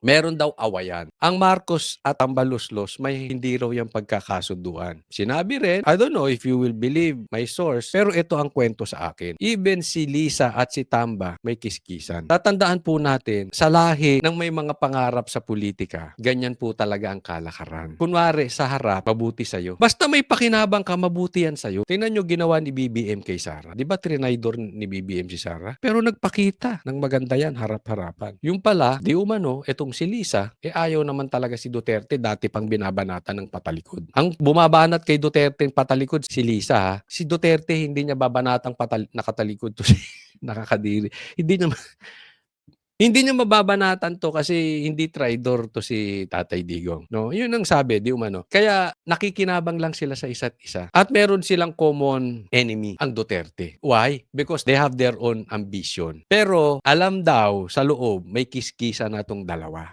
meron daw awayan. Ang Marcos at Tambaluslos may hindi raw yung pagkakasunduan. Sinabi rin, I don't know if you will believe my source, pero ito ang kwento sa akin. Even si Lisa at si Tamba may kiskisan. Tatandaan po natin, sa lahi ng may mga pangarap sa politika, ganyan po talaga ang kalakaran. Kunwari, sa harap, mabuti sa'yo. Basta may pakinabang ka, mabuti yan sa'yo. Tingnan nyo ginawa ni BBM kay Sara. Di ba trinaydor ni BBM si Sara? Pero nagpakita ng maganda yan, harap-harapan. Yung pala, di umano, etong si Lisa, ayaw naman talaga si Duterte, dati pang binabanatan ng patalikod. Ang bumabanat kay Duterte ng patalikod, si Lisa ha. Si Duterte, hindi niya babanatang nakatalikod to si nakakadiri. Hindi niya mababanatan to kasi hindi traidor to si Tatay Digong, no? Yun ang sabi, di umano. Kaya nakikinabang lang sila sa isa't isa. At meron silang common enemy, ang Duterte. Why? Because they have their own ambition. Pero alam daw sa loob, may kiskisa na tong dalawa.